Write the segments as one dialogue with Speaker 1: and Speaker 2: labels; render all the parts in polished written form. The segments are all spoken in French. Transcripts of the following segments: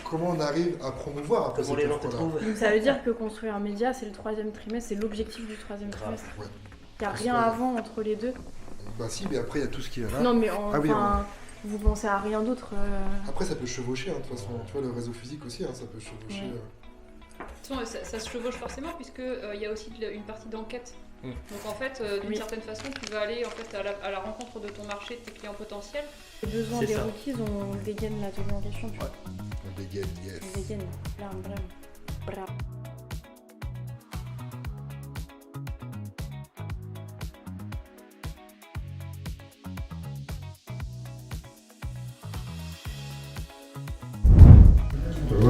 Speaker 1: comment on arrive à promouvoir après
Speaker 2: Comment les gens te trouvent.
Speaker 3: Donc ça veut dire que construire un média, c'est le 3e trimestre, c'est l'objectif du 3e trimestre.
Speaker 1: Ouais.
Speaker 3: Il n'y a rien avant entre les deux.
Speaker 1: Bah si, mais après il y a tout ce qui est là.
Speaker 3: Non mais vous pensez à rien d'autre.
Speaker 1: Après ça peut chevaucher, de toute façon. Tu vois, le réseau physique aussi, ça peut chevaucher.
Speaker 3: Ouais.
Speaker 4: De toute façon, ça se chevauche forcément puisque il y a aussi une partie d'enquête. Donc en fait, d'une certaine façon, tu vas aller en fait à la rencontre de ton marché, de tes clients potentiels.
Speaker 3: Les besoins des rookies, on dégaine l'atelier en question. Tu vois.
Speaker 1: On dégaine, yes.
Speaker 3: On dégaine, blam.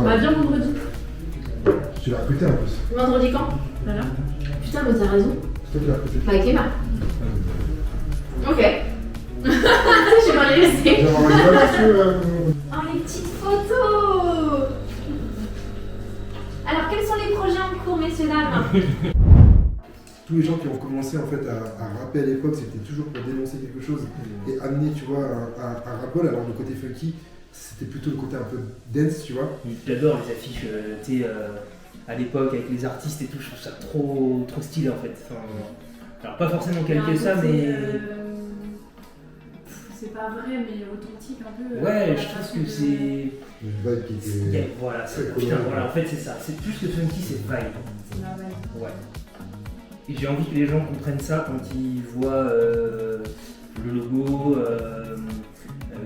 Speaker 5: Bah viens vendredi.
Speaker 1: Tu l'as recruté en plus.
Speaker 5: Vendredi quand? Voilà. Putain, mais t'as raison.
Speaker 1: C'est toi qui l'as recruté.
Speaker 5: Bah avec Emma. Ok. Je vais pas les laisser. Oh les petites photos. Alors quels sont les projets en cours, messieurs dames?
Speaker 1: Tous les gens qui ont commencé en fait à rapper à l'époque, c'était toujours pour dénoncer quelque chose et amener, tu vois, un rap-ball. Alors le côté funky, c'était plutôt le côté un peu dance, tu vois.
Speaker 2: J'adore les affiches, tu sais, à l'époque avec les artistes et tout, je trouve ça trop stylé en fait. Enfin, alors pas forcément quel que ça, mais...
Speaker 5: C'est pas vrai, mais authentique un peu.
Speaker 2: Ouais, je trouve que c'est...
Speaker 1: Une vibe qui était...
Speaker 2: Voilà, en fait c'est ça. C'est plus que funky, c'est vibe.
Speaker 5: C'est ma vibe.
Speaker 2: Ouais. Et j'ai envie que les gens comprennent ça quand ils voient le logo,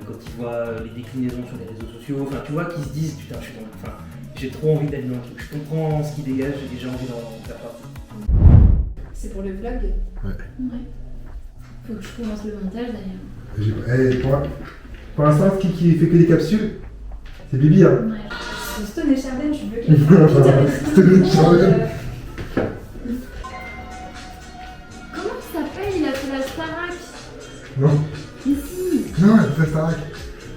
Speaker 2: quand ils voient les déclinaisons sur les réseaux sociaux, enfin tu vois, qu'ils se disent putain je suis dans... Enfin, j'ai trop envie d'être dans le truc, je comprends ce qui dégage et j'ai envie d'en faire partie.
Speaker 5: C'est pour le vlog?
Speaker 1: Ouais.
Speaker 5: Faut que je commence le montage d'ailleurs.
Speaker 1: Pour l'instant, qui fait que des capsules, c'est Bibi, hein.
Speaker 5: Ouais. C'est Stone et Chardin, tu veux qu'il fasse
Speaker 1: Stone et Chardin.
Speaker 5: Comment il s'appelle? Il a fait la Starac.
Speaker 1: Non.
Speaker 5: Ici.
Speaker 1: Non, elle fait Starac.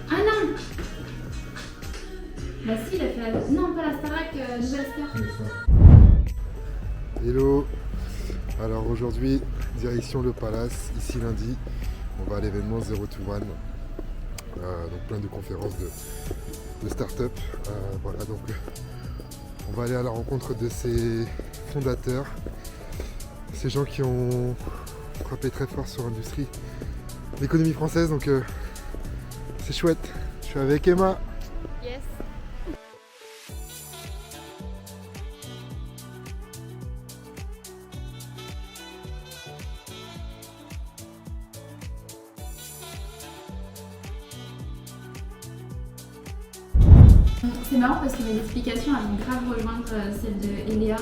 Speaker 5: Ah non. Bah si, il a fait la... Non, pas la Starac, Nouvelle Star.
Speaker 1: Hello. Alors aujourd'hui, direction le Palace, ici lundi. On va à l'événement 0 to 1. Donc plein de conférences de start-up. Voilà, donc on va aller à la rencontre de ces fondateurs, ces gens qui ont frappé très fort sur l'industrie, l'économie française. Donc c'est chouette. Je suis avec Emma.
Speaker 3: Yes.
Speaker 5: C'est marrant parce que mes explications allaient grave rejoindre celle de Eléa.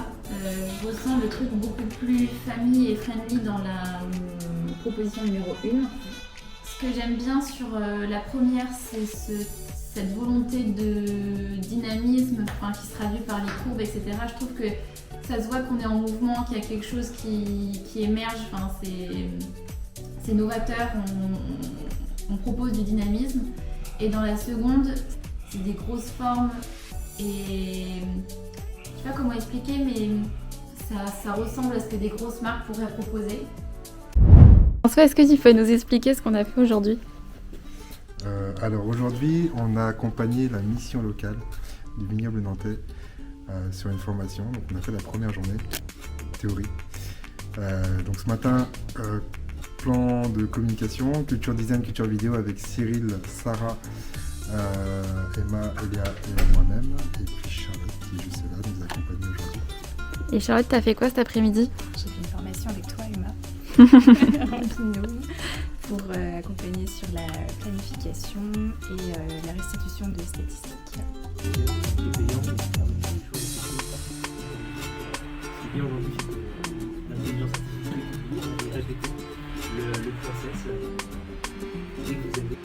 Speaker 5: Je ressens le truc beaucoup plus famille et friendly dans la proposition numéro 1. Ce que j'aime bien sur la première, c'est cette volonté de dynamisme qui se traduit par les courbes, etc. Je trouve que ça se voit qu'on est en mouvement, qu'il y a quelque chose qui émerge. Enfin, c'est novateur, on propose du dynamisme. Et dans la seconde, c'est des grosses formes et je sais pas comment expliquer, mais ça ressemble à ce que des grosses marques pourraient proposer.
Speaker 3: François, est-ce que tu peux nous expliquer ce qu'on a fait aujourd'hui?
Speaker 1: Alors aujourd'hui, on a accompagné la mission locale du vignoble nantais sur une formation. Donc on a fait la première journée, théorie. Donc ce matin, plan de communication, culture design, culture vidéo avec Cyril, Sarah, Emma, Eléa et moi-même. Et puis Charlotte qui est juste là, nous accompagne aujourd'hui.
Speaker 3: Et Charlotte, t'as fait quoi cet après-midi?
Speaker 6: J'ai fait une formation avec toi, Emma, en binôme, pour accompagner sur la planification et la restitution de statistiques.
Speaker 2: Ce qui est payant, c'est de faire des choses. Ce qui est bien aujourd'hui, c'est que l'intelligence artificielle est respectée. Le process, dès que vous avez